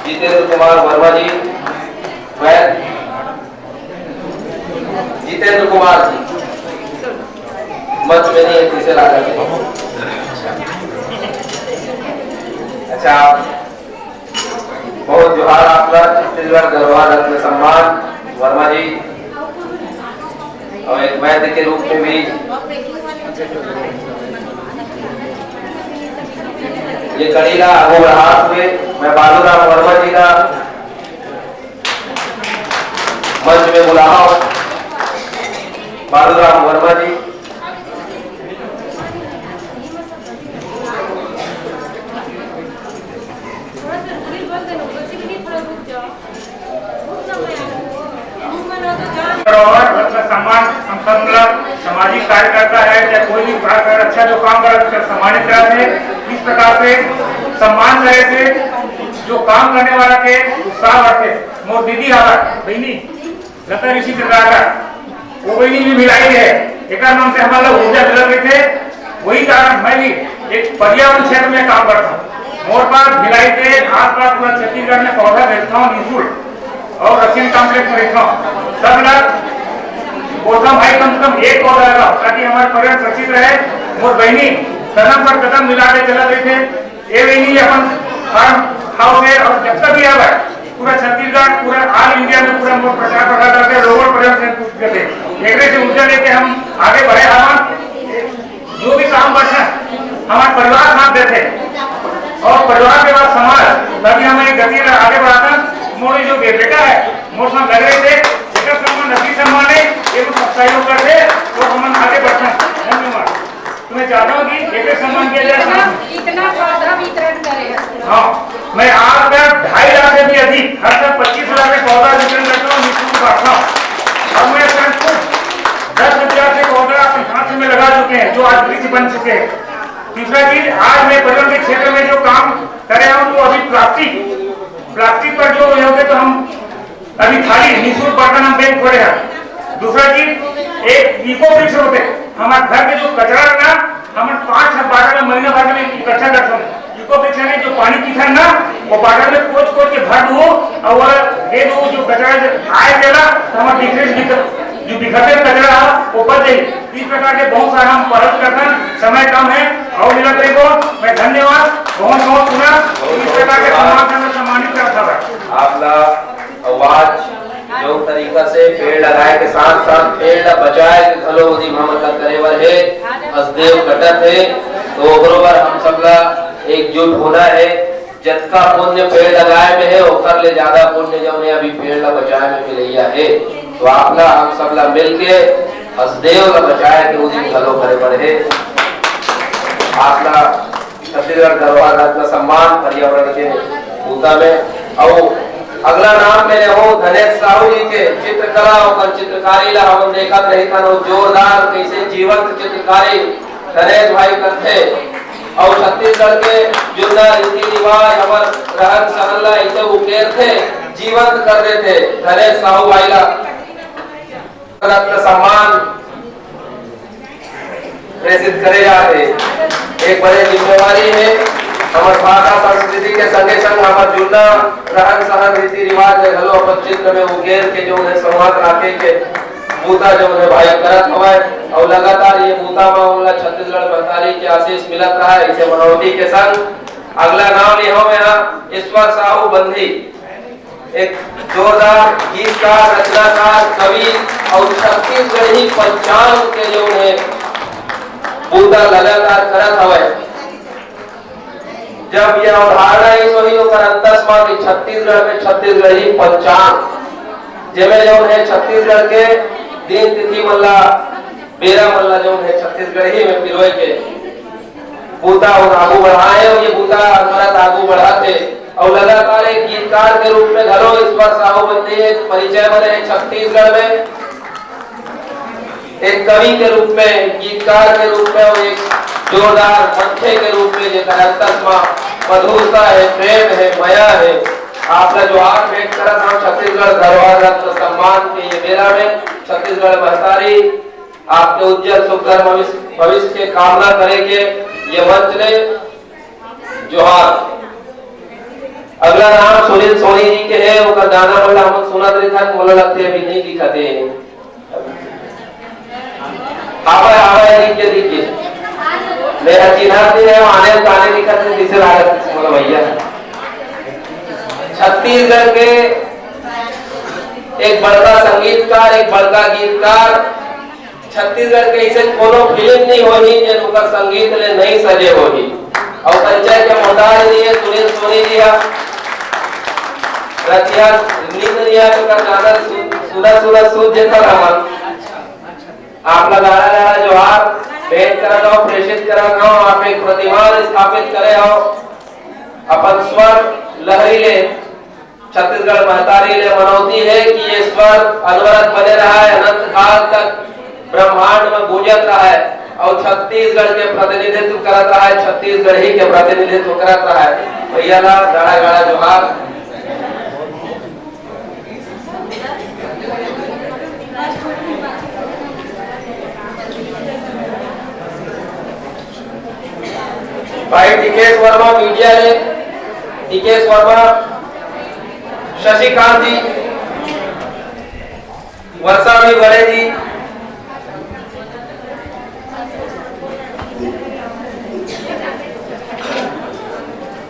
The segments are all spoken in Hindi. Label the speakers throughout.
Speaker 1: जितेंद्र कुमार वर्मा जी, वैद जितेंद्र कुमार जी मंच में नहीं है, किसे ला करके। अच्छा, बहुत जोहार आपका छत्तीसगढ़ गढ़वाल रत्न सम्मान वर्मा जी, और एक वैद्य के रूप में भी ये कड़ीला आगू बढ़ाते हुए मैं बालूराम वर्मा जी का मंच में बुलाहा हूं। बालूराम वर्मा जी,
Speaker 2: सम्मान सामाजिक कार्यकर्ता है, चाहे कोई भी अच्छा जो काम कर सम्मानित कराते हैं। इस प्रकार से सम्मान करे थे जो काम करने वाला के उत्साह रखे। मोर दीदी आवार बहनी लता ऋषि चित्राकर वो बहनी भी मिलाई है, एक नाम से हमारा ऊर्जा मिल रही थे। वही कारण मैं भी एक पर्यावरण क्षेत्र में काम करता हूँ। मोर पास भिलाई के आसपास पूरा छत्तीसगढ़ में पौधा बेचता हूँ निःशुल्क, और रशियन कॉम्प्लेक्स में रहता हूँ। सब लोग बोलता भाई कम से कम एक पौधा लगाओ ताकि हमारे पर्यावरण सुरक्षित रहे। मोर बहनी कदम पर कदम मिला के चला रहे थे। ये बहनी अपन फार्म हाउस है, और जब तक भी आवे पूरा छत्तीसगढ़ पूरा ऑल इंडिया में पूरा मोर प्रचार प्रसार करते, लोगों पर्यावरण से पूछ करते एक से ऊर्जा लेके हम आगे बढ़े। हम जो भी काम करते हैं हमारे परिवार साथ देते, और परिवार के बाद समाज, तभी हमारी गति आगे बढ़ाता। मोर जो बेटा है मोर साथ लग रहे थे, सम्मान है सहयोग करते तो हम आगे बढ़ते हैं। धन्यवाद। तो मैं चाहता हूँ कि एक सम्मान किया जाए,
Speaker 3: इतना पौधा वितरण करेगा।
Speaker 2: हाँ, मैं आज तक 2.5 लाख से भी अधिक हर साल 25 लाख के पौधा वितरण करता हूँ, निःशुल्क बांटता हूँ। और मैं 10,000 से पौधा अपने हाथ में लगा चुके हैं जो आज वृक्ष बन चुके हैं। तीसरा चीज, आज मैं पर्यटन के क्षेत्र में जो काम कर रहा हूँ, तो अभी प्लास्टिक पर जो होते तो हम अभी थाली निःशुल्क बर्तन हम बैंक खोले हैं। दूसरा चीज, एक इको वृक्ष होते हमारे घर के जो कचरा ना हम 5 बाटल में महीना भर में इकट्ठा करते हैं। इको वृक्ष है जो पानी पीता है ना, वो बाटल में कोच के भर दो और दे दो, जो कचरा आए देला तो हमारे जो बिखरते कचरा वो बच जाए। इस प्रकार के बहुत सारा हम पहल करते हैं। समय कम है और मिलते को मैं धन्यवाद बहुत सुना। इस प्रकार के समाज सम्मानित करता है।
Speaker 1: आपला आवाज जो तरीका से पेड़ लगाए के साथ साथ पेड़ बचाए के घलो ओदी मतलब करे बर है हसदेव कटत है, तो बरोबर हम सबला एकजुट होना है। जितना पुण्य पेड़ लगाए में है ओकर ले ज्यादा पुण्य जो ने अभी पेड़ ला बचाए में मिलैया है। तो आपला हम सबला मिलके हसदेव ला बचाए के ओदी घलो करे बर है। आपला छत्तीसगढ़ गढ़वाल रत्न सम्मान पर्यावरण के भूता में। और अगला नाम मेरे हो धनेश साहू जी के चित्रकला और चित्रकारी ला हम देखा नहीं था, जोरदार कैसे जीवंत चित्रकारी धनेश भाई करते। और छत्तीसगढ़ के जुन्ना रीति रिवाज हमार रहन सहन ला ऐसे उकेर थे, जीवंत कर देते। धनेश साहू भाई ला रत्न सम्मान प्रेषित करे जाते। एक बड़े जिम्मेवारी है हमारे भाषा संस्कृति के संगे संग हमारे जुड़ना रहन सहन रीति रिवाज है हलो अपन चित्र में उकेर के जो है संवाद रखे के बूता जो है भाई करत हवाए। और लगातार ये बूता में उनला छत्तीसगढ़ महतारी के आशीष मिलत रहा है। इसे मनोती के संग अगला नाम लिया मैं यहाँ ईश्वर साहू बंधी, एक जोरदार गीतकार रचनाकार कवि और छत्तीसगढ़ी पंचांग के जो है बूता लगातार करत हवाए। जब यह अवधारणा ही अंतस्मा छत्तीसगढ़ में छत्तीसगढ़ी पंचांग जिसमें जो है छत्तीसगढ़ के दिन तिथि मल्ला बेरा मल्ला जो है छत्तीसगढ़ी में पिरोए के बूता और आगू बढ़ाए, और ये बूता हमारा आगू बढ़ाते। और लगातार एक गीतकार के रूप में घरो ईश्वर साहू बंदी परिचय बने हैं छत्तीसगढ़ में, एक कवि के रूप में, गीतकार के रूप में, और एक जोरदार पंथे के रूप में जेकर अंतस्मा मधुरता है, प्रेम है, माया है। आपका जो हाथ भेंट करा था छत्तीसगढ़ गढ़वाल रत्न सम्मान के ये मेला में छत्तीसगढ़ महतारी आपके उज्जवल सुखकर भविष्य के कामना करेंगे। ये मंच ने जोहार। अगला नाम सुनील सोनी जी के है, उनका गाना वाला हम सुना दे था, बोला लगते अभी नहीं दिखाते। आवा आवा दिखे मेरा चिन्हाती है, आने गाने दिखाते जिसे लागत बोला भैया। छत्तीसगढ़ के एक बड़का संगीतकार, एक बड़का गीतकार, छत्तीसगढ़ के ऐसे कोनो फिल्म नहीं होगी जिनका संगीत ले नहीं सजे होगी। और पंचायत के मोहताज जी सुनील सोनी जी रचिया नींद रिया का गाना सुना सुना सूझ जैसा रहा। आप लगाना गाना जोहार भेंट करा हो, प्रेषित करा हो, आप एक प्रतिमान स्थापित करे हो, अपन स्वर लहरीले छत्तीसगढ़ महतारी ले मनौती है कि ये स्वर अनवरत बने रहा है, अनंत काल तक ब्रह्मांड में गूंजत रहा है और छत्तीसगढ़ के प्रतिनिधित्व करत रहा है, छत्तीसगढ़ ही के प्रतिनिधित्व करत रहा है। भैया ला गाड़ा गाड़ा जोहार। भाई टिकेश वर्मा मीडिया है, टिकेश वर्मा, शशिकांत जी, वर्षा भी बड़े जी,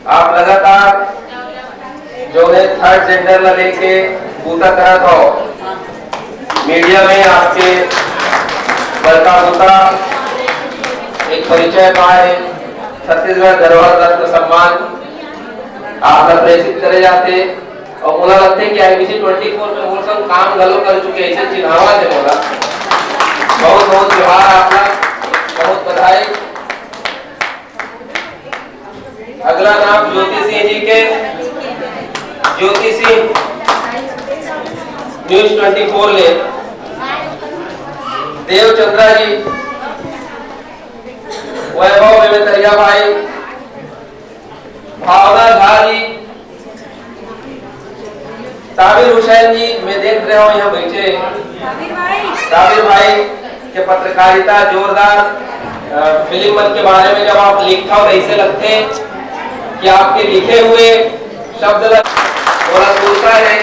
Speaker 1: आप लगातार जो है थर्ड जेंडर ला लेके बूता करत हो। मीडिया में आपके बड़का बूता एक परिचय पाए, छत्तीसगढ़ धरोहर रत्न सम्मान आप प्रेषित करे जाते और मुझे लगता है कि IBC 24 में वो सब काम गलो कर चुके, ऐसे चिन्हावा थे बोला। बहुत बहुत जोहार, आपका बहुत बधाई। अगला नाम ज्योति सिंह जी के, ज्योति सिंह न्यूज 24 ले, देव चंद्रा जी, वैभव बेमेतरिया भाई, भावना झा जी, साबिर हुसैन जी, मैं देख रहा हूँ यहाँ बैठे साबिर भाई के पत्रकारिता जोरदार। फिल्म के बारे में जब आप लिखता हो ऐसे लगते कि आपके लिखे हुए शब्द थोड़ा सोचता है।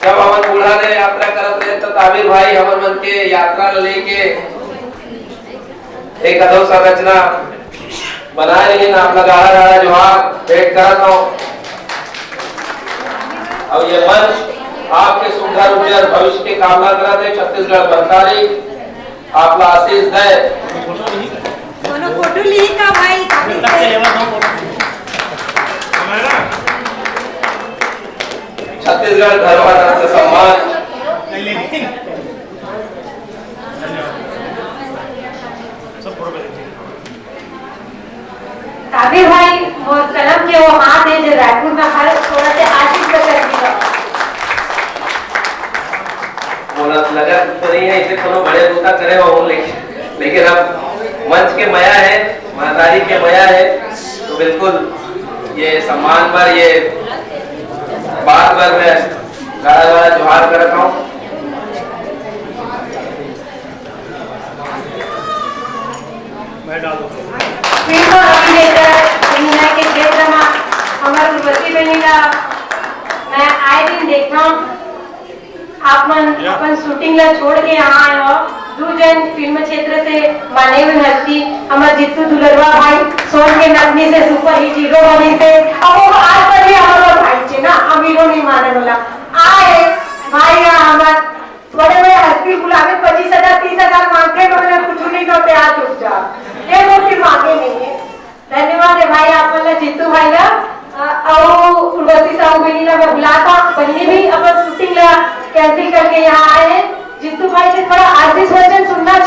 Speaker 1: जब हम बूढ़ा ने यात्रा करते रहे तो साबिर भाई हमन मन के यात्रा लेके एक अदब संरचना बनाए, लेकिन आप लगा रहा जोहार भेंट करता हूँ। और ये मंच आपके सुंदर उज्जवल भविष्य की कामना करते हैं। छत्तीसगढ़ महतारी आपला आशीष दे।
Speaker 3: फोटो ली का भाई
Speaker 1: छत्तीसगढ़ धरोहर रत्न सम्मान।
Speaker 3: साबिर भाई वो कलम के वो हाथ है जो रायपुर में हर थोड़ा से आशीष कर दिया।
Speaker 1: बोला लगा तो नहीं है इसे कोनो बड़े बूता करे हो, लेकिन अब मंच के माया है, महतारी के माया है, तो बिल्कुल ये सम्मान पर ये बात पर मैं गाड़ा गाड़ा जोहार करता हूँ।
Speaker 3: फिल्म अभिनेता सिनेमा के क्षेत्र में हमारे उर्वशी बहनी का मैं आए दिन देखा आप मन अपन शूटिंग ला छोड़ के यहाँ आए हो। दो जन फिल्म क्षेत्र से बने हुए हस्ती हमारे जित्तू दुलरवा भाई सोन के नगनी से सुपर हिट हीरो बने थे। अब वो आज पर भी हमारा भाई चे ना, हम हीरो नहीं माने वाला आए भाई हमारे बड़े बड़े हस्ती बुलावे 25,000 30,000 मांगते बोले कुछ नहीं करते, आज उठ जा ये मोटी मांगे नहीं है। धन्यवाद है भाई आप वाला जित्तू भाई ला और उर्वशी साहू बहनी ला मैं बुलाता बहनी भी अपन शूटिंग ला कैंसिल करके यहाँ आए हैं। जित्तू भाई से थोड़ा आशीष वचन सुनना